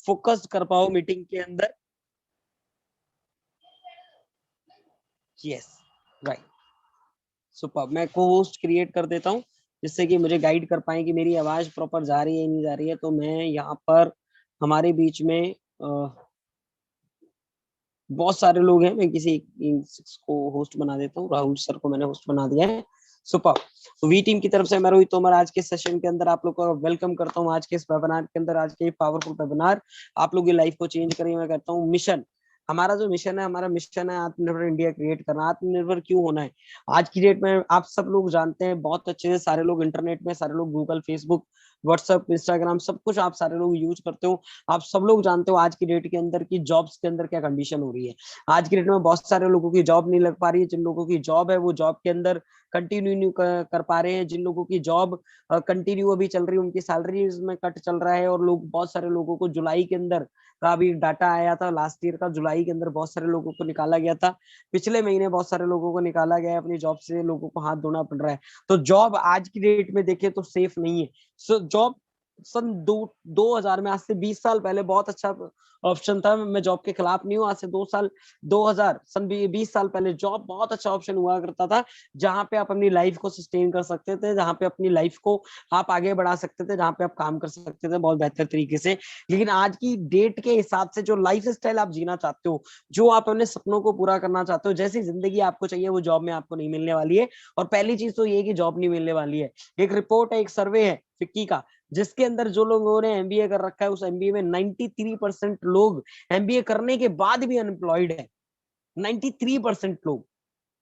Focus कर पाओ meeting के अंदर। Yes, right, super. मैं को होस्ट क्रिएट कर देता हूँ जिससे कि मुझे गाइड कर पाए कि मेरी आवाज प्रॉपर जा रही है नहीं जा रही है। तो मैं यहाँ पर हमारे बीच में बहुत सारे लोग हैं, मैं किसी को होस्ट बना देता हूँ। राहुल सर को मैंने होस्ट बना दिया है। सुपर। वी टीम की तरफ से मैं रोहित तोमर आज के सेशन के अंदर आप लोग को वेलकम करता हूँ। आज के इस वेबिनार के अंदर, आज के पावरफुल वेबिनार, आप लोग की लाइफ को चेंज करेंगे। मैं कहता हूँ मिशन, हमारा जो मिशन है, हमारा मिशन है आत्मनिर्भर इंडिया क्रिएट करना। आत्मनिर्भर क्यों होना है? आज की डेट में आप सब लोग जानते हैं बहुत अच्छे से, सारे लोग इंटरनेट में, सारे लोग गूगल, फेसबुक, व्हाट्सएप, इंस्टाग्राम, सब कुछ आप सारे लोग यूज करते हो। आप सब लोग जानते हो आज की डेट के अंदर की जॉब्स के अंदर क्या कंडीशन हो रही है। आज की डेट में बहुत सारे लोगों की जॉब नहीं लग पा रही है। जिन लोगों की जॉब है वो जॉब के अंदर कंटिन्यू नहीं कर पा रहे हैं। जिन लोगों की जॉब कंटिन्यू अभी चल रही है, उनकी सैलरी में कट चल रहा है। और लोग, बहुत सारे लोगों को जुलाई के अंदर का भी डाटा आया था, लास्ट ईयर का जुलाई के अंदर बहुत सारे लोगों को निकाला गया था। पिछले महीने बहुत सारे लोगों को निकाला गया है अपनी जॉब से। लोगों को हाथ धोना पड़ रहा है। तो जॉब आज की डेट में देखे तो सेफ नहीं है। सो जॉब सन 2000 में, आज से 20 साल पहले बहुत अच्छा ऑप्शन था। मैं जॉब के खिलाफ नहीं हूँ। आज से 2 साल, 2000 सन 20 साल पहले जॉब बहुत अच्छा ऑप्शन हुआ करता था, जहां पे आप अपनी लाइफ को सस्टेन कर सकते थे, जहां पे अपनी लाइफ को आप आगे बढ़ा सकते थे, जहां पे आप काम कर सकते थे बहुत बेहतर तरीके से। लेकिन आज की डेट के हिसाब से जो लाइफ स्टाइल आप जीना चाहते हो, जो आप अपने सपनों को पूरा करना चाहते हो, जैसी जिंदगी आपको चाहिए वो जॉब में आपको नहीं मिलने वाली है। और पहली चीज तो ये कि जॉब नहीं मिलने वाली है। एक रिपोर्ट है, एक सर्वे है फिक्की का, जिसके अंदर जो लोगों ने एमबीए कर रखा है, उस एमबीए में 93% लोग एमबीए करने के बाद भी अनएम्प्लॉयड है। 93% लोग,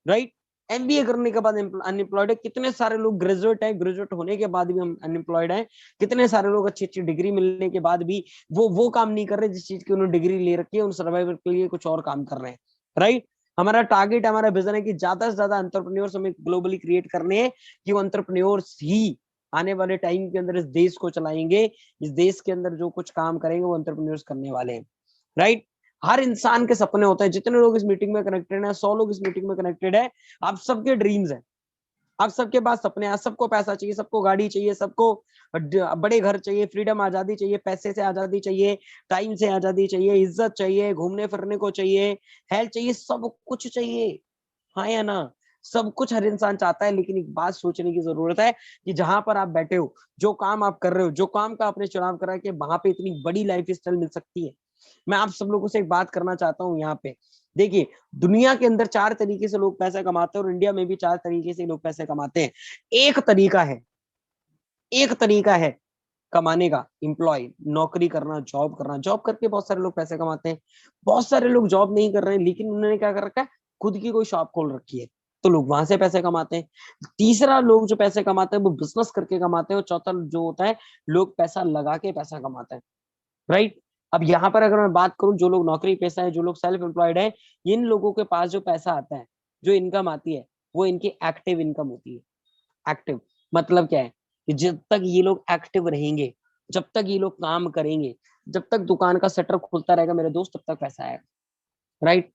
राइट, एमबीए करने के बाद अनएम्प्लॉयड है। कितने सारे लोग ग्रेजुएट है, ग्रेजुएट होने के बाद भी हम अनएम्प्लॉयड है। कितने सारे लोग अच्छी अच्छी डिग्री मिलने के बाद भी वो काम नहीं कर रहे जिस चीज की उन्होंने डिग्री ले रखी है। उन सर्वाइवल के लिए कुछ और काम कर रहे हैं, राइट। हमारा टारगेट, हमारा विजन है कि ज्यादा से ज्यादा एंटरप्रेन्योर्स हमें ग्लोबली क्रिएट करने हैं, कि वो एंटरप्रेन्योर्स ही आने वाले टाइम के अंदर इस देश को चलाएंगे। इस देश के अंदर जो कुछ काम करेंगे वो एंटरप्रेन्योर्स करने वाले हैं, राइट। हर इंसान के सपने होते हैं। जितने लोग इस मीटिंग में कनेक्टेड हैं, 100 लोग इस मीटिंग में कनेक्टेड है, आप सबके ड्रीम्स हैं, आप सबके पास सपने हैं। सबको पैसा चाहिए, सबको गाड़ी चाहिए, सबको बड़े घर चाहिए, फ्रीडम, आजादी चाहिए, पैसे से आजादी चाहिए, टाइम से आजादी चाहिए, इज्जत चाहिए, घूमने फिरने को चाहिए, हेल्थ चाहिए, सब कुछ चाहिए, हाँ या ना? सब कुछ हर इंसान चाहता है। लेकिन एक बात सोचने की जरूरत है कि जहां पर आप बैठे हो, जो काम आप कर रहे हो, जो काम का आपने चुनाव करा है, कि वहां पे इतनी बड़ी लाइफ स्टाइल मिल सकती है। मैं आप सब लोगों से एक बात करना चाहता हूँ यहाँ पे। देखिए, दुनिया के अंदर 4 तरीके से लोग पैसा कमाते हैं, और इंडिया में भी 4 तरीके से लोग पैसे कमाते हैं। एक तरीका है, एक तरीका है कमाने का, एम्प्लॉय, नौकरी करना, जॉब करना। जॉब करके बहुत सारे लोग पैसे कमाते हैं। बहुत सारे लोग जॉब नहीं कर रहे हैं, लेकिन उन्होंने क्या कर रखा है, खुद की कोई शॉप खोल रखी है, तो लोग वहां से पैसे कमाते हैं। तीसरा, लोग जो पैसे कमाते हैं वो बिजनेस करके कमाते हैं। और चौथा जो होता है, लोग पैसा लगा के पैसा कमाते हैं, राइट। अब यहाँ पर अगर मैं बात करूं, जो लोग नौकरी पेशा है, जो लोग सेल्फ एम्प्लॉयड है, इन लोगों के पास जो पैसा आता है, जो इनकम आती है, वो इनकी एक्टिव इनकम होती है। एक्टिव मतलब क्या है, कि जब तक ये लोग एक्टिव रहेंगे, जब तक ये लोग काम करेंगे, जब तक दुकान का शटर खुलता रहेगा मेरे दोस्त, तब तक पैसा आएगा, राइट,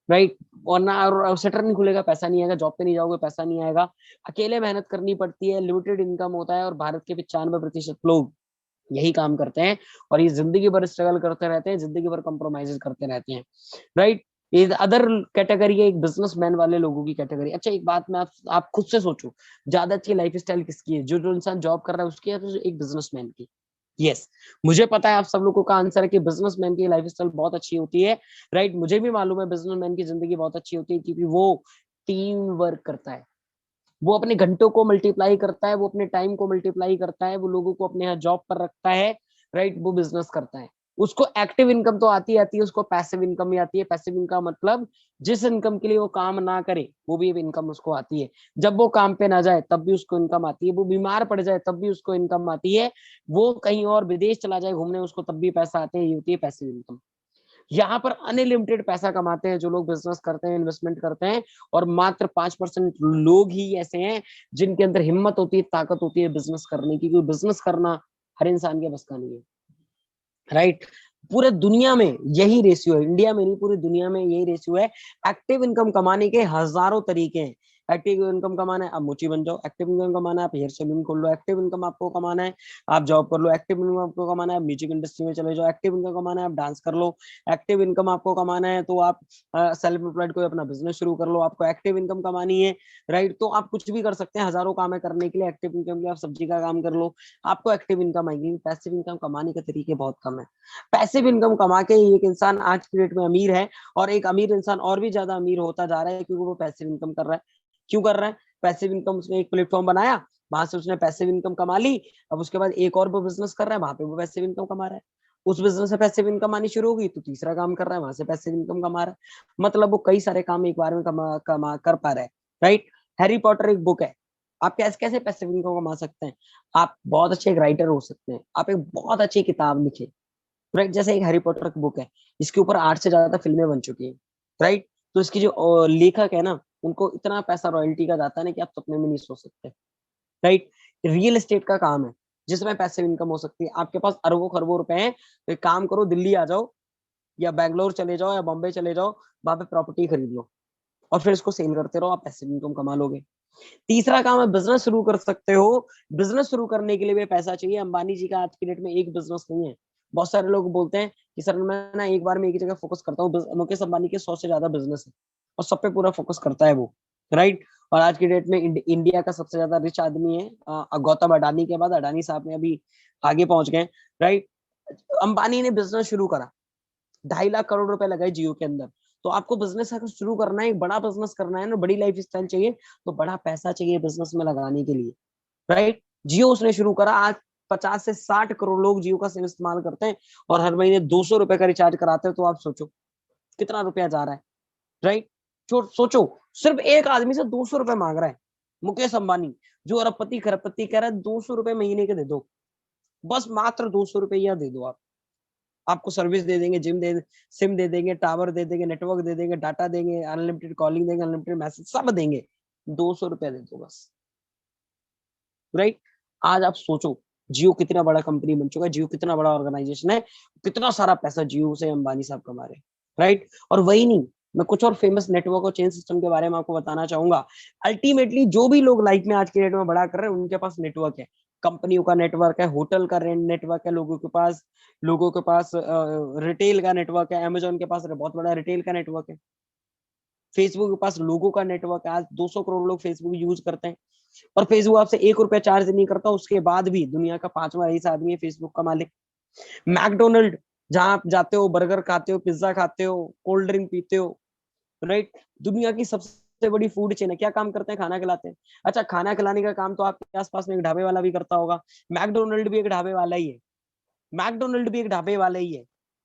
राइट। और ना, और शटर नहीं खुलेगा पैसा नहीं आएगा, जॉब पे नहीं जाओगे पैसा नहीं आएगा। अकेले मेहनत करनी पड़ती है, लिमिटेड इनकम होता है। और भारत के 95% लोग यही काम करते हैं, और ये जिंदगी भर स्ट्रगल करते रहते हैं, जिंदगी भर कॉम्प्रोमाइज करते रहते हैं, राइट। ये अदर कैटेगरी है, एक बिजनेसमैन वाले लोगों की कैटेगरी। अच्छा, एक बात मैं आप खुद से सोचो, ज्यादा अच्छी लाइफ स्टाइल किसकी है? जो जो इंसान जॉब कर रहा है उसकी, है तो एक बिजनेसमैन की? यस, मुझे पता है आप सब लोगों का आंसर है कि बिजनेसमैन की लाइफ स्टाइल बहुत अच्छी होती है, राइट। मुझे भी मालूम है बिजनेसमैन की जिंदगी बहुत अच्छी होती है, क्योंकि वो टीम वर्क करता है, वो अपने घंटों को मल्टीप्लाई करता है, वो अपने टाइम को मल्टीप्लाई करता है, वो लोगों को अपने यहाँ जॉब पर रखता है, राइट। वो बिजनेस करता है। उसको एक्टिव इनकम तो आती आती है, उसको पैसिव इनकम भी आती है। पैसिव इनकम मतलब जिस इनकम के लिए वो काम ना करे, वो भी इनकम उसको आती है। जब वो काम पे ना जाए तब भी उसको इनकम आती है, वो बीमार पड़ जाए तब भी उसको इनकम आती है, वो कहीं और विदेश चला जाए घूमने, उसको तब भी पैसा आते हैं। ये होती है पैसिव इनकम। यहाँ पर अनलिमिटेड पैसा कमाते हैं जो लोग बिजनेस करते हैं, इन्वेस्टमेंट करते हैं। और मात्र 5% लोग ही ऐसे हैं जिनके अंदर हिम्मत होती है, ताकत होती है बिजनेस करने की, क्योंकि बिजनेस करना हर इंसान के बस का नहीं है, राइट। पूरे दुनिया में यही रेशियो है, इंडिया में नहीं पूरी दुनिया में यही रेशियो है। एक्टिव इनकम कमाने के हजारों तरीके हैं। एक्टिव इनकम कमाना है आप मोची बन जाओ, एक्टिव इनकम कमाना है आप हेयर सैलून खोल लो, एक्टिव इनकम आपको कमाना है आप जॉब कर लो, एक्टिव इनकम आपको कमाना है आप म्यूजिक इंडस्ट्री में चले जाओ, एक्टिव इनकम कमाना है आप डांस कर लो, एक्टिव इनकम आपको कमाना है तो आप सेल्फ एम्प्लॉयड कोई अपना बिजनेस शुरू कर लो, आपको एक्टिव इनकम कमानी है राइट, तो आप कुछ भी कर सकते हैं, हजारों काम है करने के लिए, एक्टिव इनकम के लिए आप सब्जी का काम कर लो, आपको एक्टिव इनकम आएगी। पैसिव इनकम कमाने के तरीके बहुत कम है। पैसिव इनकम कमा के एक इंसान आज की डेट में अमीर है, और एक अमीर इंसान और भी ज्यादा अमीर होता जा रहा है क्योंकि वो पैसिव इनकम कर रहा है। क्यों कर रहा है? पैसिव इनकम, उसने एक प्लेटफॉर्म बनाया, वहां से उसने पैसिव इनकम कमा ली, अब उसके बाद एक और वो बिजनेस कर रहा है, वहां पे वो पैसिव इनकम कमा रहा है, उस बिजनेस से पैसिव इनकम आनी शुरू होगी तो तीसरा काम कर रहा है, वहां से पैसिव इनकम कमा रहा है, मतलब वो कई सारे काम एक बार में कमा कर पा रहा है राइट। हैरी पॉटर एक बुक है, आप कैसे कैसे पैसिव इनकम कमा सकते हैं? आप बहुत अच्छे एक राइटर हो सकते हैं, आप एक बहुत अच्छी किताब लिखे राइट, जैसे एक हैरी पॉटर की बुक है, इसके ऊपर 8 से ज्यादा फिल्में बन चुकी है राइट, तो इसकी जो लेखक है ना, उनको इतना पैसा रॉयल्टी का जाता है ना कि आप सपने में नहीं सोच सकते राइट। रियल एस्टेट का काम है जिसमें पैसिव इनकम हो सकती है, आपके पास अरबों खरबों रुपए हैं, तो एक काम करो, दिल्ली आ जाओ या बैंगलोर चले जाओ या बॉम्बे चले जाओ, वहां पे प्रॉपर्टी खरीद लो और फिर इसको सेल करते रहो, आप पैसिव इनकम कमा लोगे। तीसरा काम है बिजनेस शुरू कर सकते हो, बिजनेस शुरू करने के लिए भी पैसा चाहिए। अंबानी जी का आज की डेट में एक बिजनेस नहीं है। बहुत सारे लोग बोलते हैं कि सर मैं ना एक बार में एक ही जगह फोकस करता हूँ, मुकेश अंबानी के 100 से ज्यादा बिजनेस है और सब पे पूरा फोकस करता है वो राइट। और आज की डेट में इंडिया का सबसे ज्यादा रिच आदमी है गौतम अडानी के बाद, अडानी साहब ने अभी आगे पहुंच गए राइट। अंबानी ने बिजनेस शुरू करा, 2.5 लाख करोड़ रुपए लगाए जियो के अंदर। तो आपको बिजनेस अगर शुरू करना है, एक बड़ा बिजनेस करना है ना, बड़ी लाइफ स्टाइल चाहिए, तो बड़ा पैसा चाहिए बिजनेस में लगाने के लिए राइट। जियो उसने शुरू करा, आज 50 से 60 करोड़ लोग जियो का सिम इस्तेमाल करते हैं और हर महीने 200 रुपए का रिचार्ज कराते हैं, तो आप सोचो कितना रुपया जा रहा है राइट। सोचो, सिर्फ एक आदमी से 200 रुपए मांग रहा है मुकेश अंबानी, जो अरबपति खरबपति कह रहा है 200 रुपए महीने के दे दो, बस मात्र 200 रुपया दे दो आप, आपको सर्विस दे देंगे, सिम दे देंगे, टावर दे देंगे, नेटवर्क दे देंगे, डाटा देंगे, अनलिमिटेड कॉलिंग देंगे, अनलिमिटेड मैसेज सब देंगे, 200 रुपया दे दो बस राइट। आज आप सोचो जियो कितना बड़ा कंपनी बन चुका है, जियो कितना बड़ा ऑर्गेनाइजेशन है, कितना सारा पैसा जियो से अंबानी साहब कमा रहे राइट। और वही नहीं, मैं कुछ और फेमस नेटवर्क और चेन सिस्टम के बारे में आपको बताना चाहूंगा। अल्टीमेटली जो भी लोग लाइफ में आज के डेट में बड़ा कर रहे हैं, उनके पास नेटवर्क है, कंपनियों का नेटवर्क है, होटल का नेटवर्क है, लोगों के पास रिटेल का नेटवर्क है, अमेजोन के पास बहुत बड़ा रिटेल का नेटवर्क है, फेसबुक के पास लोगों का नेटवर्क है, आज 200 करोड़ लोग फेसबुक यूज करते हैं, और फेसबुक आपसे 1 रुपया चार्ज नहीं करता, उसके बाद भी दुनिया का 5वां रईस आदमी है फेसबुक का मालिक। मैकडोनल्ड, जहां आप जाते हो, बर्गर खाते हो, पिज्जा खाते हो, कोल्ड ड्रिंक पीते हो राइट, दुनिया की सबसे बड़ी फूड चेन है, क्या काम करते हैं? खाना खिलाते हैं। अच्छा, खाना खिलाने का काम तो आपके आसपास में एक ढाबे वाला भी करता होगा, मैकडोनल्ड भी एक ढाबे वाला ही है, मैकडोनल्ड भी एक ढाबे वाला ही है,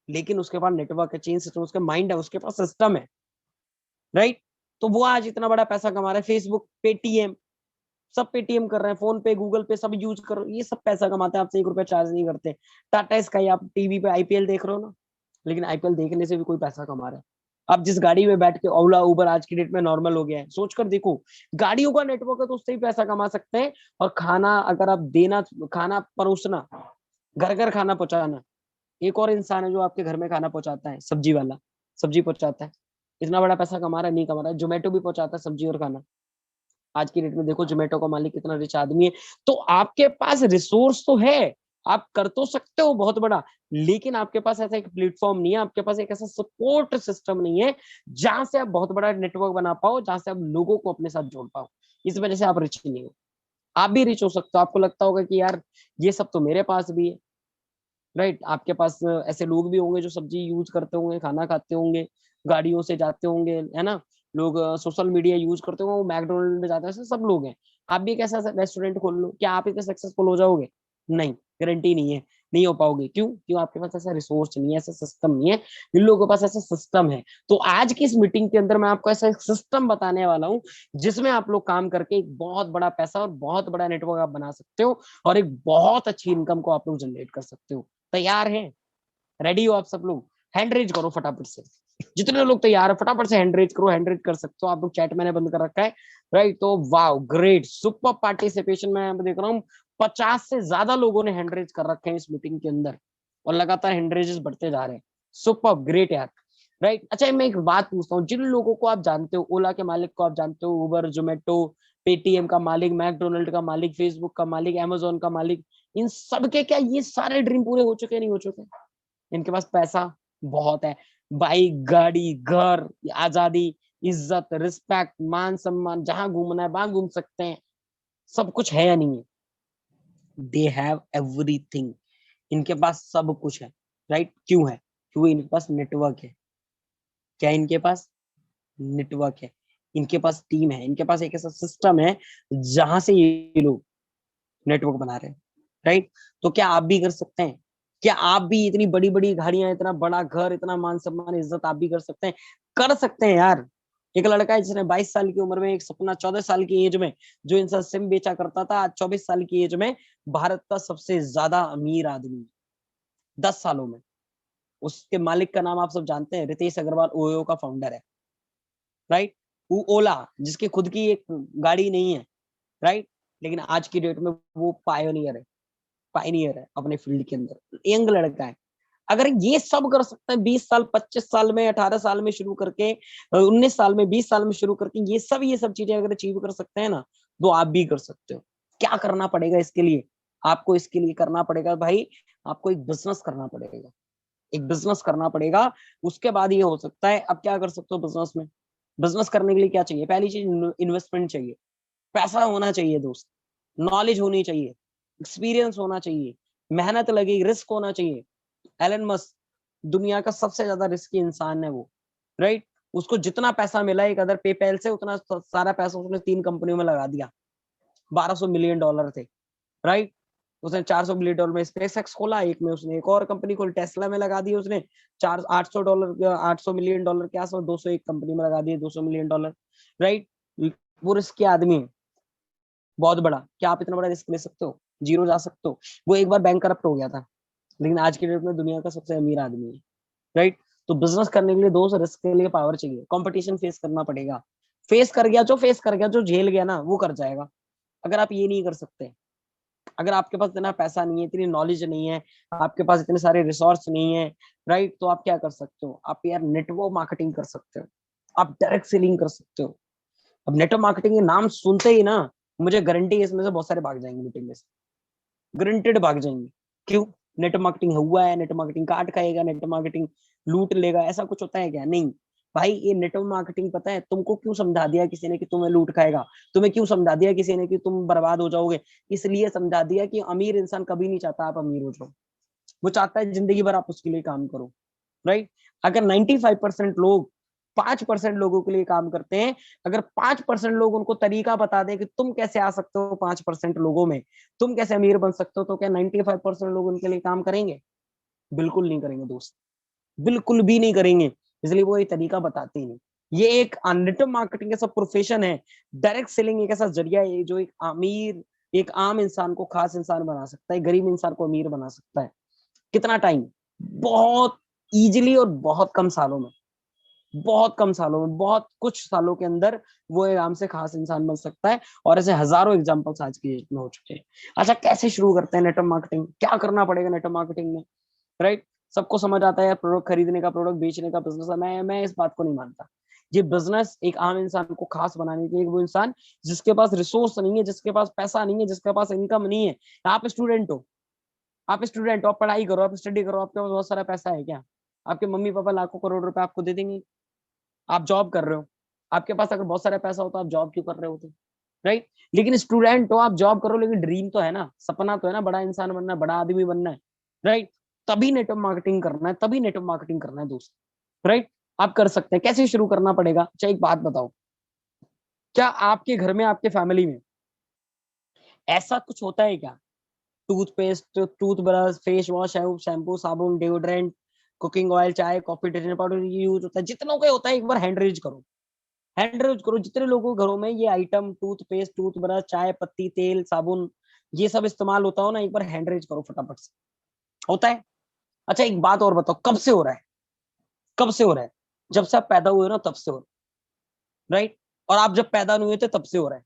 लेकिन उसके पास नेटवर्क है, चेन सिस्टम, उसके माइंड है, उसके पास सिस्टम है राइट। तो वो आज इतना बड़ा पैसा कमा रहा है, फेसबुक, पेटीएम, सब पेटीएम कर रहे हैं, फोन पे, गूगल पे, सब यूज कर रहे हैं, ये सब पैसा कमाते हैं, आपसे 1 रुपया चार्ज नहीं करते। टाटा स्काई, आप टीवी पे आईपीएल देख रहे हो ना, लेकिन आईपीएल देखने से भी कोई पैसा कमा रहा है? आप जिस गाड़ी में बैठ के, ओला उबर आज की डेट में नॉर्मल हो गया है, सोचकर देखो, गाड़ियों का नेटवर्क है तो उससे ही पैसा कमा सकते हैं। और खाना अगर आप देना, खाना परोसना, घर घर खाना पहुंचाना, एक और इंसान है जो आपके घर में खाना पहुंचाता है, सब्जी वाला, सब्जी पहुंचाता है, इतना बड़ा पैसा कमा रहा है? नहीं कमा रहा है। जोमेटो भी पहुंचाता है सब्जी और खाना, आज की डेट में देखो जोमेटो का मालिक कितना रिच आदमी है। तो आपके पास रिसोर्स तो है, आप कर तो सकते हो बहुत बड़ा, लेकिन आपके पास ऐसा एक प्लेटफॉर्म नहीं है, आपके पास एक ऐसा सपोर्ट सिस्टम नहीं है जहां से आप बहुत बड़ा नेटवर्क बना पाओ, जहां से आप लोगों को अपने साथ जोड़ पाओ। इस वजह से आप रिच नहीं हो। आप भी रिच हो सकते हो, आपको लगता होगा कि यार ये सब तो मेरे पास भी है राइट। आपके पास ऐसे लोग भी होंगे जो सब्जी यूज करते होंगे, खाना खाते होंगे, गाड़ियों से जाते होंगे, है ना, लोग सोशल मीडिया यूज करते होंगे, वो मैकडोनल्ड में जाते हैं, ऐसे सब लोग हैं। आप भी एक ऐसा रेस्टोरेंट खोल लो, क्या आप इतने सक्सेसफुल हो जाओगे? नहीं, गारंटी नहीं है, नहीं हो पाओगे। क्यों आपके पास ऐसा रिसोर्स नहीं है, ऐसा सिस्टम नहीं है। जिन लोगों के पास ऐसा सिस्टम है, तो आज की इस मीटिंग के अंदर मैं आपको ऐसा एक सिस्टम बताने वाला हूँ जिसमें आप लोग काम करके एक बहुत बड़ा पैसा और बहुत बड़ा नेटवर्क आप बना सकते हो, और एक बहुत अच्छी इनकम को आप लोग जनरेट कर सकते हो। तैयार हैं? रेडी हो आप सब लोग? हैंड रेज करो फटाफट से, जितने लोग तैयार है फटाफट से हैंड रेज करो, हैंड रेज कर सकते हो आप लोग, चैट मैंने बंद कर रखा है राइट। तो वाओ, ग्रेट, सुपर पार्टिसिपेशन में देख रहा हूँ, 50 से ज्यादा लोगों ने हैंड रेज कर रखे हैं इस मीटिंग के अंदर, और लगातार हैंड रेजेस बढ़ते जा रहे हैं। सुपर ग्रेट यार। राइट। अच्छा मैं एक बात पूछता हूँ, जिन लोगों को आप जानते हो, ओला के मालिक को आप जानते हो, उबर, जोमेटो, पेटीएम का मालिक, मैकडोनल्ड का मालिक, फेसबुक का मालिक, अमेजोन का मालिक, इन सब के क्या ये सारे ड्रीम पूरे हो चुके हैं? नहीं हो चुके? इनके पास पैसा बहुत है, बाइक, गाड़ी, घर, आजादी, इज्जत, रिस्पेक्ट, मान सम्मान, जहां घूमना है वहां घूम सकते हैं, सब कुछ है या नहीं है? दे हैव एवरीथिंग, इनके पास सब कुछ है। राइट, क्यों है? क्योंकि इनके पास नेटवर्क है। क्या इनके पास? नेटवर्क है। इनके पास टीम है, इनके पास एक ऐसा सिस्टम है जहां से ये लोग नेटवर्क बना रहे हैं। राइट। तो क्या आप भी कर सकते हैं? क्या आप भी इतनी बड़ी बड़ी गाड़ियां, इतना बड़ा घर, इतना मान सम्मान, इज्जत आप भी कर सकते हैं? कर सकते हैं यार। एक लड़का है जिसने 22 साल की उम्र में एक सपना, 14 साल की एज में जो इंसान सिम बेचा करता था, आज 24 साल की एज में भारत का सबसे ज्यादा अमीर आदमी, 10 सालों में। उसके मालिक का नाम आप सब जानते हैं, रितेश अग्रवाल, ओयो का फाउंडर है। राइट। वो ओला, जिसकी खुद की एक गाड़ी नहीं है। राइट। लेकिन आज की डेट में वो पायनियर है अपने फील्ड के अंदर, यंग लड़का है। अगर ये सब कर सकते हैं 20 साल, 25 साल में, 18 साल में शुरू करके, 19 साल में, 20 साल में शुरू करके, ये सब चीजें अगर अचीव कर सकते हैं ना, तो आप भी कर सकते हो। क्या करना पड़ेगा इसके लिए? आपको इसके लिए करना पड़ेगा भाई, आपको एक बिजनेस करना पड़ेगा। एक बिजनेस करना पड़ेगा। उसके बाद ये हो सकता है। अब क्या कर सकते हो बिजनेस में? बिजनेस करने के लिए क्या चाहिए? पहली चीज इन्वेस्टमेंट चाहिए, पैसा होना चाहिए दोस्त, नॉलेज होनी चाहिए, एक्सपीरियंस होना चाहिए, मेहनत लगेगी, रिस्क होना चाहिए। एलन मस्क दुनिया का सबसे ज्यादा रिस्की इंसान है वो। राइट। उसको जितना पैसा मिला एक अदर पेपैल से, उतना सारा पैसा उसने 3 कंपनियों में लगा दिया। $1200 मिलियन थे। राइट। उसने $400 मिलियन में स्पेसएक्स खोला, एक में उसने एक और कंपनी खोली, टेस्ला में लगा दी उसने। चार $800, $800 मिलियन के आसपास, 201 कंपनी में लगा दिए $200 मिलियन। राइट। वो रिस्की आदमी है बहुत बड़ा। क्या आप इतना बड़ा रिस्क ले सकते हो? जीरो जा सकते हो? वो एक बार बैंक करप्ट हो गया था, लेकिन आज के डेट में दुनिया का सबसे अमीर आदमी है। राइट। तो बिजनेस करने के लिए दोस्त रिस्क के लिए पावर चाहिए, कंपटीशन फेस करना पड़ेगा। फेस कर गया, जो झेल गया ना वो कर जाएगा। अगर आप ये नहीं कर सकते, अगर आपके पास इतना पैसा नहीं है, इतनी नॉलेज नहीं है, आपके पास इतने सारे रिसोर्स नहीं है, राइट, तो आप क्या कर सकते हो? आप यार नेटवर्क मार्केटिंग कर सकते हो, आप डायरेक्ट सेलिंग कर सकते हो। अब नेटवर्क मार्केटिंग के नाम सुनते ही ना, मुझे गारंटी है इसमें से बहुत सारे भाग जाएंगे मीटिंग में से, ग्रंटेड भाग जाएंगे। क्यों? नेटवर्क मार्केटिंग हुआ है, नेटवर्क मार्केटिंग काट खाएगा, नेटवर्क मार्केटिंग लूट लेगा, ऐसा कुछ होता है क्या? नहीं भाई। ये नेटवर्क मार्केटिंग पता है तुमको क्यों समझा दिया किसी ने कि तुम्हें लूट खाएगा? तुम्हें क्यों समझा दिया किसी ने कि तुम बर्बाद हो जाओगे? इसलिए समझा दिया कि अमीर इंसान कभी नहीं चाहता आप अमीर हो जाओ। वो चाहता है जिंदगी भर आप उसके लिए काम करो। राइट। अगर 95% लोग 5% लोगों के लिए काम करते हैं, अगर 5% लोग उनको तरीका बता दें कि तुम कैसे आ सकते हो 5% लोगों में, तुम कैसे अमीर बन सकते हो, तो क्या 95% लोग उनके लिए काम करेंगे? बिल्कुल नहीं करेंगे दोस्त, बिल्कुल भी नहीं करेंगे। इसलिए वो ये तरीका बताते ही नहीं। ये एक नेटवर्क मार्केटिंग ऐसा प्रोफेशन है, डायरेक्ट सेलिंग एक ऐसा जरिया है जो एक आम इंसान को खास इंसान बना सकता है, गरीब इंसान को अमीर बना सकता है। कितना टाइम? बहुत इजीली, और बहुत कम सालों में, बहुत कुछ सालों के अंदर वो आराम से खास इंसान बन सकता है। और ऐसे हजारों एग्जांपल्स आज की डेट में हो चुके हैं। अच्छा, कैसे शुरू करते हैं नेटवर्क मार्केटिंग? क्या करना पड़ेगा नेटवर्क मार्केटिंग में? राइट। सबको समझ आता है प्रोडक्ट खरीदने का, प्रोडक्ट बेचने का बिजनेस है। मैं इस बात को नहीं मानता। ये बिजनेस एक आम इंसान को खास बनाने के लिए, वो इंसान जिसके पास रिसोर्स नहीं है, जिसके पास पैसा नहीं है, जिसके पास इनकम नहीं है। आप स्टूडेंट हो, आप पढ़ाई करो, आप स्टडी करो, आपके पास बहुत सारा पैसा है क्या? आपके मम्मी पापा लाखों करोड़ रुपए आपको दे देंगे? आप जॉब कर रहे हो, आपके पास अगर बहुत सारा पैसा हो तो आप जॉब क्यों कर रहे होते? राइट। लेकिन स्टूडेंट हो, आप जॉब करो, लेकिन ड्रीम तो है ना, सपना तो है ना, बड़ा इंसान बनना है, बड़ा आदमी बनना है। राइट। तभी नेटवर्क मार्केटिंग करना है, तभी नेटवर्क मार्केटिंग करना है दोस्त। राइट। आप कर सकते हैं। कैसे शुरू करना पड़ेगा? अच्छा एक बात बताओ, क्या आपके घर में, आपके फैमिली में ऐसा कुछ होता है क्या? Toothpaste, toothbrush, face wash, shampoo, साबुन, डिओड्रेंट, कुकिंग ऑयल, चाय, कॉफी, डिटर्जेंट पाउडर ये यूज होता है? जितनों का होता है एक बार हैंड रेज करो। हैंड रेज करो जितने लोगों के घरों में ये आइटम, टूथपेस्ट, टूथब्रश, चाय पत्ती, तेल, साबुन, ये सब इस्तेमाल होता हो ना, एक बार हैंड रेज करो फटाफट से। होता है? अच्छा एक बात और बताओ, कब से हो रहा है? कब से हो रहा है? जब से आप पैदा हुए हो ना, तब से हो रहा है। राइट। और आप जब पैदा नहीं हुए थे तब से हो रहा है,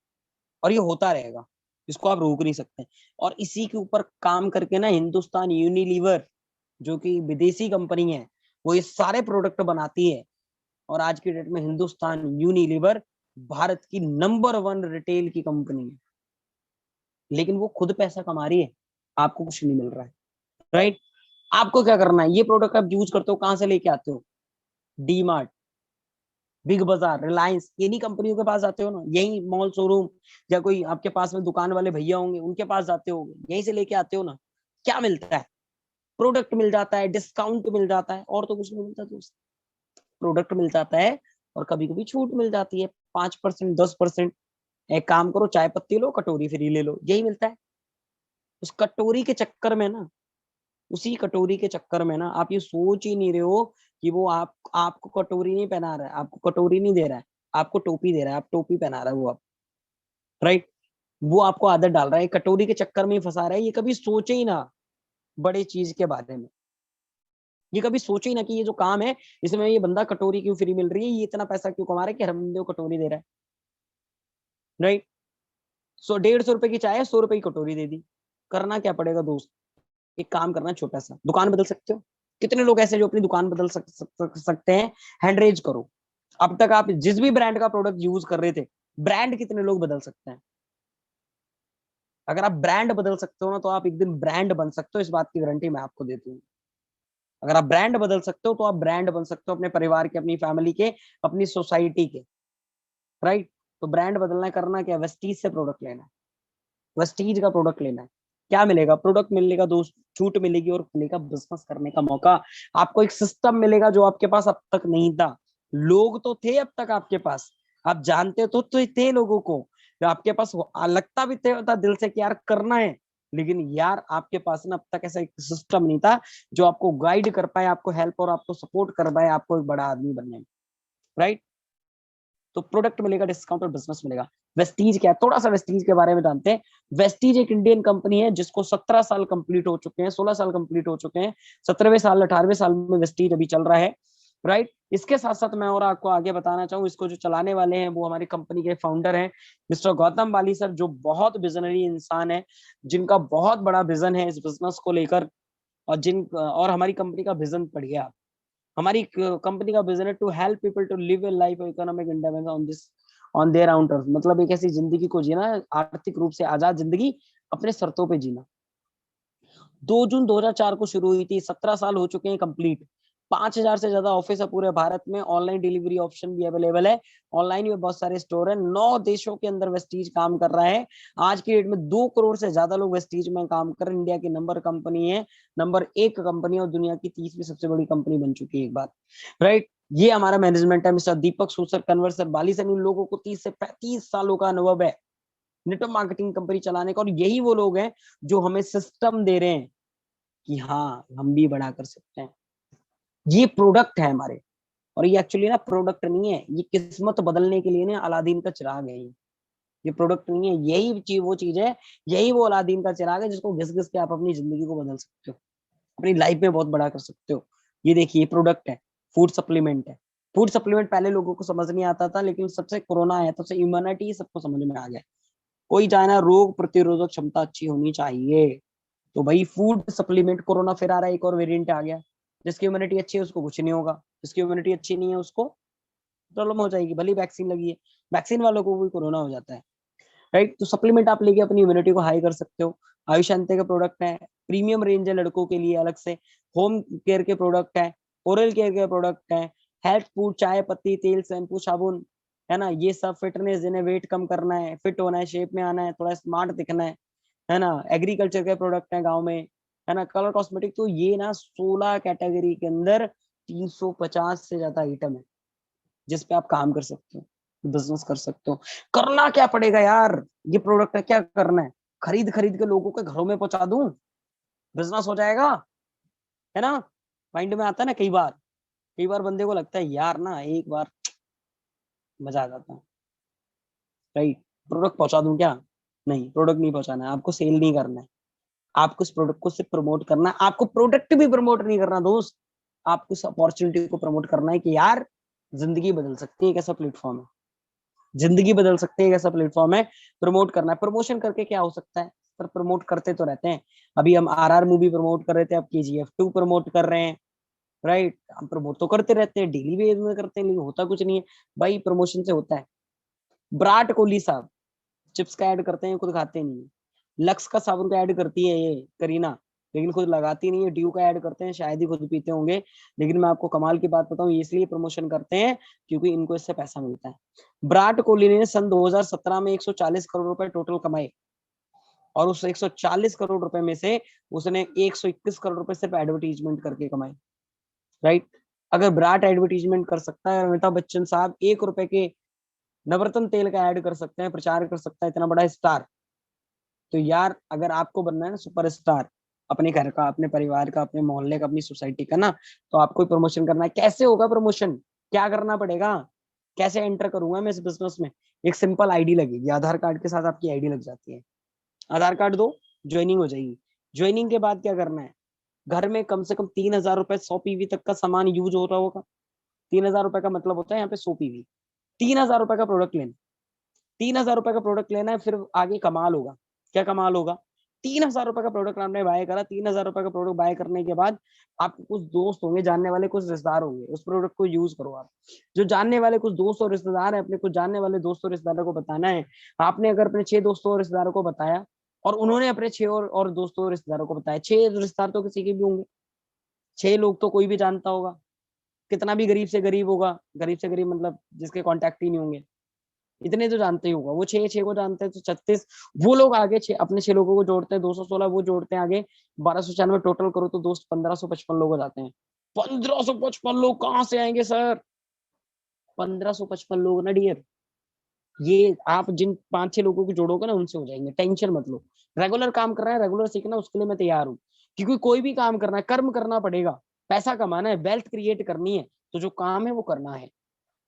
और ये होता रहेगा। इसको आप रोक नहीं सकते। और इसी के ऊपर काम करके ना, हिंदुस्तान यूनिलीवर जो कि विदेशी कंपनी है, वो ये सारे प्रोडक्ट बनाती है। और आज की डेट में हिंदुस्तान यूनिलीवर भारत की नंबर 1 रिटेल की कंपनी है, लेकिन वो खुद पैसा कमा रही है, आपको कुछ नहीं मिल रहा है। राइट? आपको क्या करना है, ये प्रोडक्ट आप यूज करते हो, कहां से लेके आते हो? डी मार्ट, बिग बाजार, रिलायंस, इन्हीं कंपनियों के पास जाते हो ना, यही मॉल शोरूम या कोई आपके पास में दुकान वाले भैया होंगे उनके पास जाते हो, यहीं से लेके आते हो ना। क्या मिलता है? प्रोडक्ट मिल जाता है, डिस्काउंट मिल जाता है, और तो कुछ नहीं मिलता दोस्त। प्रोडक्ट मिल जाता है और कभी कभी छूट मिल जाती है, 5%, 10%। एक काम करो, चाय पत्ती लो, कटोरी फ्री ले लो, यही मिलता है। उस कटोरी के चक्कर में ना, उसी कटोरी के चक्कर में ना, आप ये सोच ही नहीं रहे हो कि वो आपको कटोरी नहीं पहना रहा है, आपको कटोरी नहीं दे रहा है, आपको टोपी दे रहा है, आप टोपी पहना रहा है वो आप। राइट? वो आपको आदत डाल रहा है, कटोरी के चक्कर में ही फंसा रहा है। ये कभी सोचे ही ना बड़े चीज के बारे में, ये कभी सोचे ही ना कि ये जो काम है इसमें ये बंदा कटोरी क्यों फ्री मिल रही है, ये इतना पैसा क्यों कमा रहा है कि हर बंदे को कटोरी दे रहा है। राइट? 150 रुपए की चाय है, 100 रुपए की कटोरी दे दी। करना क्या पड़ेगा दोस्त? एक काम करना, छोटा सा दुकान बदल सकते हो। कितने लोग ऐसे जो अपनी दुकान बदल सकते हैं? हैंड रेज करो। अब तक आप जिस भी ब्रांड का प्रोडक्ट यूज कर रहे थे, ब्रांड कितने लोग बदल सकते हैं? अगर आप ब्रांड बदल सकते हो ना, तो आप एक दिन ब्रांड बन सकते हो, इस बात की गारंटी मैं आपको देती हूँ। अगर आप ब्रांड बदल सकते हो तो आप ब्रांड बन सकते हो, अपने परिवार के, अपनी फैमिली के, अपनी सोसाइटी के। राइट? तो ब्रांड बदलना है, करना क्या? वेस्टीज से प्रोडक्ट लेना है, वेस्टीज का प्रोडक्ट लेना है। क्या मिलेगा? प्रोडक्ट मिलेगा दोस्त, छूट मिलेगी, और मिलेगा बिजनेस करने का मौका। आपको एक सिस्टम मिलेगा जो आपके पास अब तक नहीं था। लोग तो थे अब तक आपके पास, आप जानते तो थे लोगों को, जो आपके पास लगता भी था दिल से कि यार करना है। लेकिन यार आपके पास ना अब तक ऐसा एक सिस्टम नहीं था जो आपको गाइड कर पाए, आपको हेल्प और आपको सपोर्ट कर पाए, आपको एक बड़ा आदमी बनने में। राइट? तो प्रोडक्ट मिलेगा, डिस्काउंट और बिजनेस मिलेगा। वेस्टीज क्या है, थोड़ा सा वेस्टीज के बारे में जानते हैं। वेस्टीज एक इंडियन कंपनी है जिसको 17 साल कंप्लीट हो चुके हैं, 16 साल कंप्लीट हो चुके हैं, 17वें साल 18वें साल में वेस्टीज अभी चल रहा है। राइट? इसके साथ साथ मैं और आपको आगे बताना चाहूँ, इसको जो चलाने वाले हैं वो हमारी कंपनी के फाउंडर हैं, मिस्टर गौतम बाली सर, जो बहुत विजनरी इंसान है, जिनका बहुत बड़ा विजन है इस बिजनेस को लेकर। और हमारी कंपनी का विजन पढ़िए आप। हमारी कंपनी का विजन है to help people to live a life of economic independence on this, on their own terms. मतलब एक ऐसी जिंदगी को जीना, आर्थिक रूप से आजाद जिंदगी, अपने शर्तों पे जीना। 2 जून 2004 को शुरू हुई थी, 17 साल हो चुके हैं कंप्लीट। 5,000 से ज्यादा ऑफिस है पूरे भारत में, ऑनलाइन डिलीवरी ऑप्शन भी अवेलेबल है, ऑनलाइन में बहुत सारे स्टोर है, 9 देशों के अंदर वेस्टीज काम कर रहा है। आज की डेट में 2 करोड़ से ज्यादा लोग वेस्टीज में काम कर रहे हैं। इंडिया की नंबर कंपनी है, नंबर 1 कंपनी, और दुनिया की 30वीं सबसे बड़ी कंपनी बन चुकी है एक बार। राइट? ये हमारा मैनेजमेंट है, मिस्टर दीपक सूसर, कन्वर सर, बाली सर। इन लोगों को 30 से 35 सालों का अनुभव है नेटवर्क मार्केटिंग कंपनी चलाने का, और यही वो लोग हैं जो हमें सिस्टम दे रहे हैं कि हाँ हम भी बड़ा कर सकते हैं। ये प्रोडक्ट है हमारे। और ये एक्चुअली ना प्रोडक्ट नहीं है, ये किस्मत बदलने के लिए ना अलादीन का चिराग है। ये प्रोडक्ट नहीं है, यही चीज वो चीज है, यही वो अलादीन का चिराग है जिसको घिस घिस के आप अपनी जिंदगी को बदल सकते हो, अपनी लाइफ में बहुत बड़ा कर सकते हो। ये देखिए, प्रोडक्ट है, फूड सप्लीमेंट है। फूड सप्लीमेंट पहले लोगों को समझ नहीं आता था, लेकिन सबसे कोरोना आया तब से इम्यूनिटी सबको समझ में आ गया। कोई चाहे ना, रोग प्रतिरोधक क्षमता अच्छी होनी चाहिए, तो भाई फूड सप्लीमेंट। कोरोना फिर आ रहा है, एक और वेरिएंट आ गया। जिसकी इम्यूनिटी अच्छी है उसको कुछ नहीं होगा, जिसकी इम्यूनिटी अच्छी नहीं है उसको प्रॉब्लम हो जाएगी, भली वैक्सीन लगी है। वैक्सीन वालों को भी कोरोना हो जाता है। राइट? तो सप्लीमेंट आप लेके अपनी इम्यूनिटी को हाई कर सकते हो। आयुष अंते के प्रोडक्ट है, प्रीमियम रेंज है लड़कों के लिए अलग से, होम केयर के प्रोडक्ट है, ओरल केयर के प्रोडक्ट है, हेल्थ फूड, चाय पत्ती, तेल, शैम्पू, साबुन, है ना, ये सब फिटनेस, जिन्हें वेट कम करना है, फिट होना है, शेप में आना है, थोड़ा स्मार्ट दिखना है ना, एग्रीकल्चर के प्रोडक्ट है गाँव में, है ना, कलर कॉस्मेटिक। तो ये ना 16 कैटेगरी के अंदर 350 से ज्यादा आइटम है जिस पे आप काम कर सकते हो, बिजनेस कर सकते हो। करना क्या पड़ेगा यार? ये प्रोडक्ट है, क्या करना है? खरीद खरीद के लोगों के घरों में पहुंचा दूं, बिजनेस हो जाएगा, है ना? माइंड में आता है ना कई बार बंदे को लगता है यार ना एक बार मजा आ जाता है। राइट? प्रोडक्ट पहुंचा दूं क्या? नहीं, प्रोडक्ट नहीं पहुंचाना है आपको, सेल नहीं करना है आपको, इस प्रोडक्ट को सिर्फ प्रमोट करना है आपको, प्रोडक्ट भी प्रमोट नहीं करना दोस्त। आपको इस अपॉर्चुनिटी को प्रमोट करना है कि यार जिंदगी बदल सकती है, एक ऐसा प्लेटफॉर्म है, जिंदगी बदल सकते हैं, ऐसा प्लेटफॉर्म है। प्रमोट करना है, प्रमोशन करके क्या हो सकता है सर? प्रमोट करते तो रहते हैं। अभी हम RR मूवी प्रमोट कर रहे थे, अब KGF 2 प्रमोट कर रहे हैं। राइट। हम प्रमोट तो करते रहते हैं, डेली बेस में करते हैं, लेकिन होता कुछ नहीं है भाई। प्रमोशन से होता है। विराट कोहली साहब चिप्स का ऐड करते हैं, खुद खाते नहीं है। लक्स का साबुन का ऐड करती है ये करीना, लेकिन खुद लगाती नहीं है। ड्यू का ऐड करते हैं, शायद ही खुद पीते होंगे। लेकिन मैं आपको कमाल की बात बताऊं, इसलिए प्रमोशन करते हैं क्योंकि इनको इससे पैसा मिलता है। विराट कोहली ने सन 2017 में 140 करोड़ रुपए टोटल कमाए, और उस 140 करोड़ रुपए में से उसने 121 करोड़ रुपए सिर्फ एडवर्टीजमेंट करके कमाए। राइट। अगर विराट एडवर्टीजमेंट कर सकता है, अमिताभ बच्चन साहब 1 रुपए के नवरत्न तेल का ऐड कर सकते हैं, प्रचार कर सकता है, इतना बड़ा स्टार, तो यार अगर आपको बनना है ना सुपरस्टार, अपने घर का, अपने परिवार का, अपने मोहल्ले का, अपनी सोसाइटी का ना, तो आपको प्रमोशन करना है। कैसे होगा प्रमोशन? क्या करना पड़ेगा? कैसे एंटर करूंगा मैं इस बिजनेस में? एक सिंपल आईडी लगेगी, आधार कार्ड के साथ आपकी आईडी लग जाती है। आधार कार्ड दो, ज्वाइनिंग हो जाएगी। ज्वाइनिंग के बाद क्या करना है? घर में कम से कम 3,000 रुपए 100 पीवी तक का सामान यूज हो रहा होगा। 3,000 रुपए का मतलब होता है यहाँ पे 100 पीवी। 3,000 रुपए का प्रोडक्ट लेना। 3,000 रुपए का प्रोडक्ट लेना है, फिर आगे कमाल होगा। क्या कमाल होगा? 3,000 रुपए का प्रोडक्ट आपने बाय करा। 3,000 रुपए का प्रोडक्ट बाय करने के बाद आपके कुछ दोस्त होंगे, जानने वाले कुछ रिश्तेदार होंगे, उस प्रोडक्ट को यूज करो आप। जो जानने वाले कुछ दोस्त और रिश्तेदार है, अपने कुछ जानने वाले दोस्तों और रिश्तेदारों को बताना है। आपने अगर अपने 6 दोस्तों और रिश्तेदारों को बताया, और उन्होंने अपने 6 और दोस्तों और रिश्तेदारों को बताया, 6 रिश्तेदार तो किसी के भी होंगे, 6 लोग तो कोई भी जानता होगा। कितना भी गरीब से गरीब होगा, गरीब से गरीब मतलब जिसके कॉन्टैक्ट ही नहीं होंगे, इतने तो जानते ही होगा। वो 6 को जानते हैं तो 36, वो लोग आगे अपने 6 लोगों को जोड़ते हैं, 216 वो जोड़ते हैं आगे, 1296 टोटल करो तो दोस्त 1555 लोग हो जाते हैं। 1555 लोग कहाँ से आएंगे सर? 1555 लोग ना डियर, ये आप जिन 5-6 लोगों को जोड़ोगे ना उनसे हो जाएंगे, टेंशन मत लो। रेगुलर काम कर रहा है, रेगुलर सीखना, उसके लिए मैं तैयार हूँ। क्योंकि कोई भी काम करना है, कर्म करना पड़ेगा। पैसा कमाना है, वेल्थ क्रिएट करनी है, तो जो काम है वो करना है।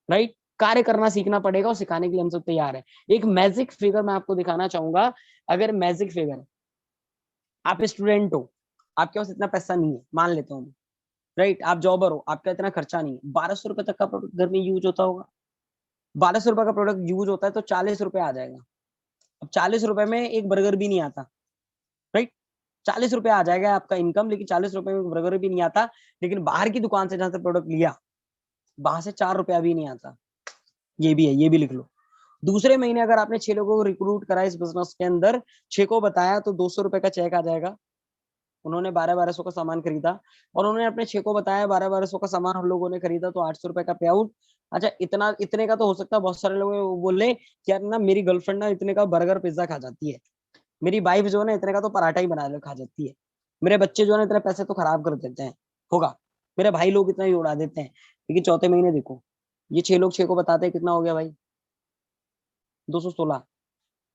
राइट। कार्य करना सीखना पड़ेगा, और सिखाने के लिए हम सब तैयार है। एक मैजिक फिगर मैं आपको दिखाना चाहूंगा। अगर मैजिक फिगर, आप स्टूडेंट हो, आपके पास इतना पैसा नहीं है, मान लेता हूँ। राइट। आप जॉबर हो, आपका इतना खर्चा नहीं है, 1200 रुपए तक का प्रोडक्ट घर में यूज होता होगा। 1200 रुपए का प्रोडक्ट यूज होता है तो 40 रुपए आ जाएगा। अब 40 रुपए में एक बर्गर भी नहीं आता। राइट। 40 रुपए आ जाएगा आपका इनकम, लेकिन 40 रुपए में बर्गर भी नहीं आता। लेकिन बाहर की दुकान से जहां से प्रोडक्ट लिया, वहां से 4 रुपया भी नहीं आता। ये भी है, ये भी लिख लो। दूसरे महीने अगर आपने 6 लोगों को रिक्रूट करा इस बिजनेस के अंदर, 6 को बताया, तो 200 रुपए का चेक आ जाएगा। उन्होंने 1200 का सामान खरीदा, और उन्होंने अपने 6 को बताया, 1200 का सामान हम लोगों ने खरीदा, तो 800 रुपए का पे आउट। अच्छा, इतना इतने का तो हो सकता है बहुत सारे लोग बोले कि यार ना मेरी गर्लफ्रेंड ना इतने का बर्गर पिज्जा खा जाती है, मेरी वाइफ जो है ना इतने का तो पराठा ही बना खा जाती है, मेरे बच्चे जो है ना इतने पैसे तो खराब कर देते हैं, होगा, मेरे भाई लोग इतना ही उड़ा देते हैं। लेकिन चौथे महीने देखो, ये 6 लोग 6 को बताते हैं, कितना हो गया भाई? 216।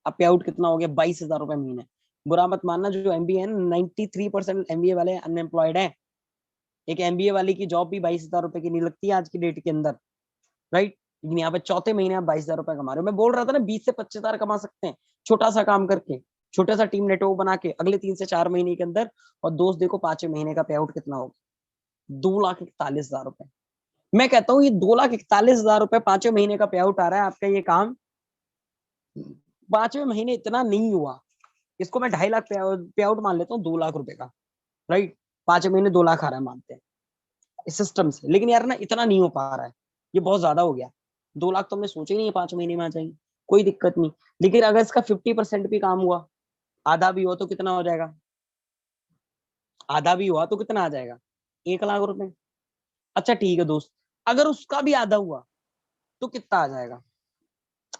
अब पे आउट कितना हो गया? 22,000 रुपए महीने। बुरा मत मानना, जो एमबीए है ना, 93% एमबीए वाले अनएम्प्लॉयड है। एक एमबीए वाले की जॉब भी 22,000 रुपए की नहीं लगती है आज की डेट के अंदर। राइट। लेकिन यहाँ पे चौथे महीने आप 22,000 रुपए कमा रहे हो। मैं बोल रहा था ना 20 से 25,000 कमा सकते हैं, छोटा सा काम करके, छोटा सा टीम नेटवर्क बना के, अगले 3 से 4 महीने के अंदर। और दोस्त देखो 5वें महीने का पे आउट कितना होगा? 2,41,000 रुपए। मैं कहता हूँ ये 2,41,000 रुपए 5वें महीने का पे आउट आ रहा है आपका ये काम। 5वें महीने इतना नहीं हुआ, इसको मैं 2.5 लाख पे आउट मान लेता हूँ, 2 लाख रुपए का। राइट। 5वें महीने 2 लाख आ रहा है मानते हैं इस सिस्टम से। लेकिन यार ना इतना नहीं हो पा रहा है, ये बहुत ज्यादा हो गया। 2 लाख तो हमने सोचा ही नहीं है 5 महीने में आ जाएंगे। कोई दिक्कत नहीं। लेकिन अगर इसका 50% भी काम हुआ, आधा भी हुआ, तो कितना हो जाएगा? आधा भी हुआ तो कितना आ जाएगा? 1 लाख रुपए। अच्छा ठीक है दोस्त, अगर उसका भी आधा हुआ तो कितना आ जाएगा?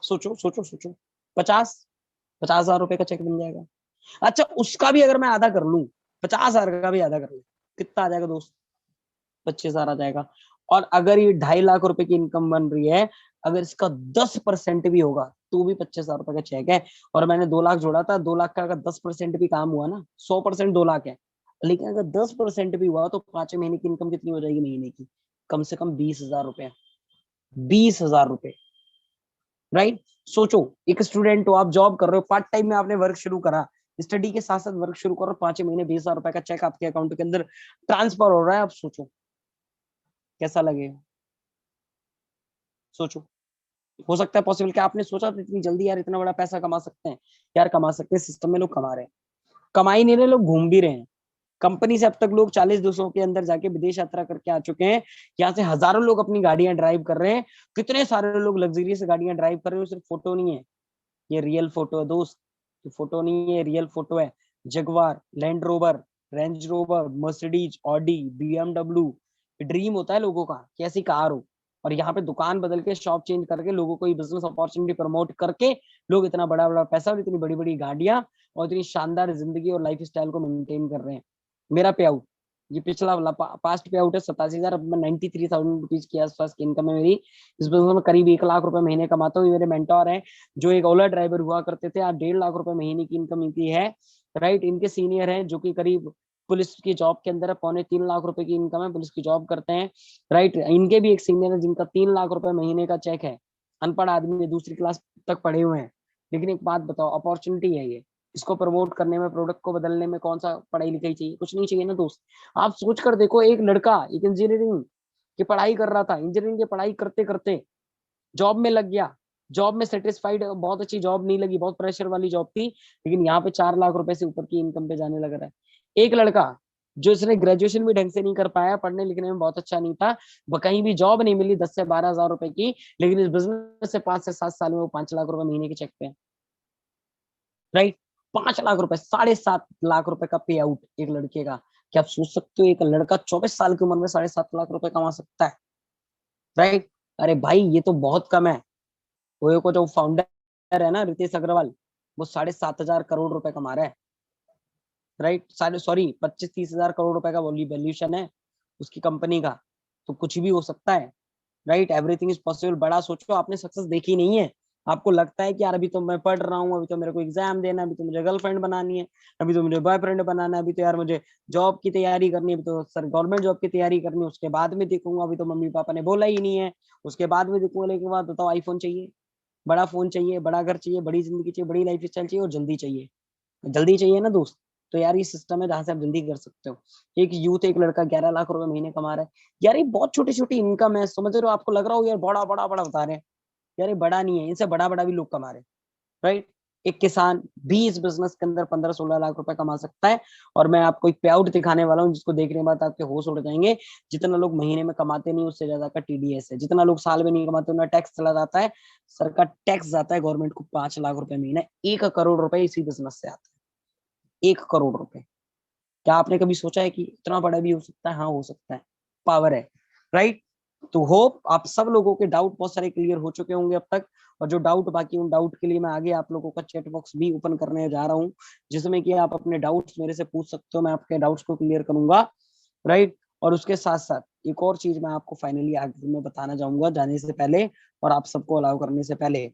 सोचो सोचो सोचो। 50,000 रुपए का चेक बन जाएगा। अच्छा, उसका भी अगर मैं आधा कर लूं, 50,000 का भी आधा कर लूं, कितना आ जाएगा दोस्त? 25,000 आ जाएगा। और अगर ये 2.5 लाख रुपए की इनकम बन रही है, अगर इसका 10% भी होगा तो भी 25,000 रुपए का चेक है। और मैंने 2 लाख जोड़ा था, 2 लाख का अगर 10% भी काम हुआ ना, 100% 2 लाख है। लेकिन अगर 10% भी हुआ तो 5वें महीने की इनकम कितनी हो जाएगी महीने की? कम से कम 20,000 रुपए। 20,000 रुपए। राइट। सोचो, एक स्टूडेंट हो, आप जॉब कर रहे हो, पार्ट टाइम में आपने वर्क शुरू करा, स्टडी के साथ साथ वर्क शुरू करो, 5वें महीने 20,000 रुपए का चेक आपके अकाउंट के अंदर ट्रांसफर हो रहा है। आप सोचो कैसा लगेगा? सोचो। हो सकता है पॉसिबल, क्या आपने सोचा था इतनी जल्दी यार इतना बड़ा पैसा कमा सकते हैं? यार कमा सकते हैं, सिस्टम में लोग कमा रहे हैं। कमा ही नहीं रहे लोग, घूम भी रहे हैं। कंपनी से अब तक लोग 40-200 के अंदर जाके विदेश यात्रा करके आ चुके हैं। यहाँ से हजारों लोग अपनी गाड़ियां ड्राइव कर रहे हैं। कितने सारे लोग लग्जरियस गाड़ियां ड्राइव कर रहे हैं। सिर्फ फोटो नहीं है, ये रियल फोटो है दोस्त। ये फोटो नहीं है, रियल फोटो है। Jaguar, Land Rover, Range Rover, Mercedes, Audi, BMW. Dream होता है लोगों का कि ऐसी कार हो। और यहाँ पे दुकान बदल के, शॉप चेंज करके, लोगों को बिजनेस अपॉर्चुनिटी प्रमोट करके लोग इतना बड़ा बड़ा पैसा और इतनी बड़ी बड़ी गाड़ियां और इतनी शानदार जिंदगी और लाइफ स्टाइल को मेंटेन कर रहे हैं। मेरा पे आउट, ये पिछला वाला पास्ट पे आउट है 87,000। अब मैं 93,000 रुपीज के आसपास की इनकम है मेरी। इस बिजनेस में करीब 1 लाख रुपए महीने कमाता हूँ। ये मेरे मेंटोर हैं जो एक ओला ड्राइवर हुआ करते थे, आज 1.5 लाख रुपए महीने की इनकम इनकी है। राइट, इनके सीनियर हैं जो कि करीब पुलिस की जॉब के अंदर है, 2.25 लाख रुपए की इनकम है, पुलिस की जॉब करते हैं। राइट, इनके भी एक सीनियर है जिनका 3 लाख रुपए महीने का चेक है। अनपढ़ आदमी है, दूसरी क्लास तक पढ़े हुए हैं। लेकिन एक बात बताओ, अपॉर्चुनिटी है ये। इसको प्रमोट करने में, प्रोडक्ट को बदलने में कौन सा पढ़ाई लिखाई चाहिए? कुछ नहीं चाहिए ना दोस्त। आप सोच कर देखो, एक लड़का एक इंजीनियरिंग की पढ़ाई कर रहा था, इंजीनियरिंग की पढ़ाई करते करते जॉब में लग गया। जॉब में सेटिस्फाइड, बहुत अच्छी जॉब नहीं लगी, बहुत प्रेशर वाली जॉब थी, लेकिन यहाँ पे 4 लाख रुपए से ऊपर की इनकम पे जाने लग रहा है। एक लड़का जो इसने ग्रेजुएशन भी ढंग से नहीं कर पाया, पढ़ने लिखने में बहुत अच्छा नहीं था, कहीं भी जॉब नहीं मिली 10 से 12 हजार रुपए की, लेकिन इस बिजनेस से 5 से 7 साल में वो 5 लाख रुपए महीने के चेक पे है। राइट, 5 लाख रुपए, 7.5 लाख रुपए का पे आउट एक लड़के का। क्या आप सोच सकते हो एक लड़का 24 साल की उम्र में 7.5 लाख रुपए कमा सकता है? राइट, अरे भाई ये तो बहुत कम है। ओयो को जो फाउंडर है ना, रितेश अग्रवाल, वो 7.5 हजार करोड़ रुपए कमा रहा है। राइट, साढ़े सॉरी 25-30 हजार करोड़ रुपए का वैल्यूएशन है उसकी कंपनी का। तो कुछ भी हो सकता है। Right, everything is possible. बड़ा सोचो, आपने सक्सेस देखी नहीं है। आपको लगता है कि यार अभी तो मैं पढ़ रहा हूँ, अभी तो मेरे को एग्जाम देना है, अभी तो मुझे गर्लफ्रेंड बनानी है, अभी तो मुझे बॉयफ्रेंड बनाना है, अभी तो यार मुझे जॉब की तैयारी करनी है, अभी तो सर गवर्नमेंट जॉब की तैयारी करनी है, उसके बाद में देखूंगा, अभी तो मम्मी पापा ने बोला ही नहीं है, उसके बाद में देखूंगा। लेकिन बाद बताओ, आईफोन चाहिए, बड़ा फोन चाहिए, बड़ा घर चाहिए, बड़ी जिंदगी चाहिए, बड़ी लाइफ स्टाइल चाहिए, और जल्दी चाहिए। जल्दी चाहिए ना दोस्त। तो यार ये सिस्टम है जहां से आप जल्दी कर सकते हो। एक यूथ, एक लड़का 11 लाख रुपए महीने कमा रहा है। यार ये बहुत छोटी छोटी इनकम है, समझ रहे हो? आपको लग रहा हो यार बड़ा बड़ा बड़ा बता रहे हैं, यार ये बड़ा नहीं है, इनसे बड़ा बड़ा भी लोग कमा रहे हैं। राइट, एक किसान भी इस बिजनेस के अंदर 15-16 लाख रुपए कमा सकता है। और मैं आपको एक पे आउट दिखाने वाला हूँ जिसको देखने के बाद आपके होश उड़ जाएंगे। जितना लोग महीने में कमाते नहीं, उससे ज्यादा का टीडीएस है। जितना लोग साल में नहीं कमाते, उनका टैक्स चला जाता है। सर का टैक्स जाता है गवर्नमेंट को 5 लाख रुपए महीना। 1 करोड़ रुपए इसी बिजनेस से आता है। 1 करोड़ रुपए। क्या आपने कभी सोचा है कि इतना बड़ा भी हो सकता है? हाँ, हो सकता है, पावर है। राइट, तो होप आप सब लोगों के डाउट बहुत सारे क्लियर हो चुके होंगे अब तक। और जो डाउट बाकी, उन डाउट के लिए मैं आगे आप लोगों का चैट बॉक्स भी ओपन करने जा रहा हूँ, जिसमें कि आप अपने डाउट्स मेरे से पूछ सकते हो, मैं आपके डाउट्स को क्लियर करूंगा। राइट, और उसके साथ साथ एक और चीज मैं आपको फाइनली आखिर में बताना चाहूंगा जाने से पहले, और आप सबको अलाउ करने से पहले।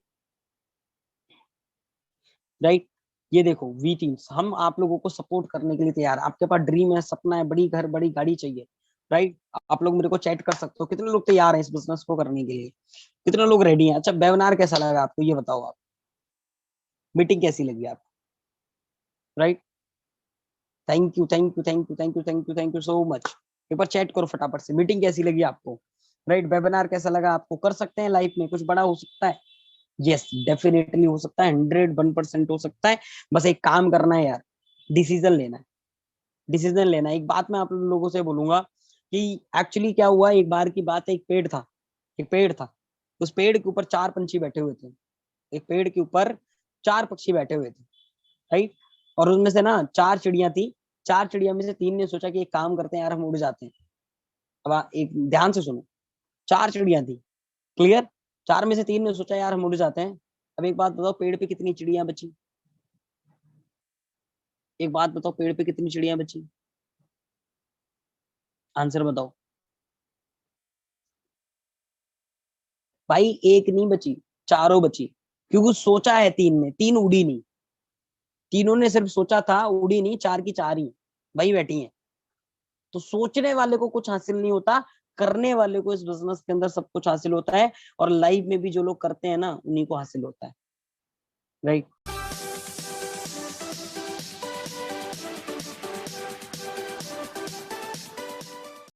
राइट, ये देखो वी टीम्स, हम आप लोगों को सपोर्ट करने के लिए तैयार। आपके पास ड्रीम है, सपना है, बड़ी घर बड़ी गाड़ी चाहिए। राइट, आप लोग मेरे को चैट कर सकते हो, कितने लोग तैयार हैं इस बिजनेस को करने के लिए, कितने लोग रेडी हैं? अच्छा, वेबिनार कैसा लगा आपको, ये बताओ आप। मीटिंग कैसी लगी आपको? Right, thank you thank you thank you thank you thank you thank you so much. एक बार चैट करो फटाफट से, मीटिंग कैसी लगी आपको? राइट, वेबिनार कैसा लगा आपको? कर सकते हैं लाइफ में, कुछ बड़ा हो सकता है। यस, डेफिनेटली हो सकता है, 101% हो सकता है। बस एक काम करना है यार, डिसीजन लेना है। डिसीजन लेना है। एक बात मैं आप लोगों से बोलूंगा कि एक्चुअली क्या हुआ, एक बार की बात है, एक पेड़ था, एक पेड़ था। उस पेड़ के ऊपर 4 पंछी बैठे हुए थे। एक पेड़ के ऊपर 4 पक्षी बैठे हुए थे। राइट, और उनमें से ना 4 चिड़िया थी। 4 चिड़िया में से 3 ने सोचा कि एक काम करते हैं यार, हम उड़ जाते हैं। अब एक ध्यान से सुनो, 4 चिड़िया थी, क्लियर? 4 में से 3 ने सोचा यार हम उड़ जाते हैं। अब एक बात बताओ, पेड़ पे कितनी चिड़िया बची? एक बात बताओ, पेड़ पे कितनी चिड़िया बची? आंसर बताओ भाई। एक नहीं बची, चारों बची। क्योंकि सोचा है 3 ने, 3 उड़ी नहीं। तीनों ने सिर्फ सोचा था, उड़ी नहीं। 4 की 4 ही वही बैठी हैं। तो सोचने वाले को कुछ हासिल नहीं होता, करने वाले को इस बिजनेस के अंदर सब कुछ हासिल होता है। और लाइफ में भी जो लोग करते हैं ना, उन्हीं को हासिल होता है। राइट।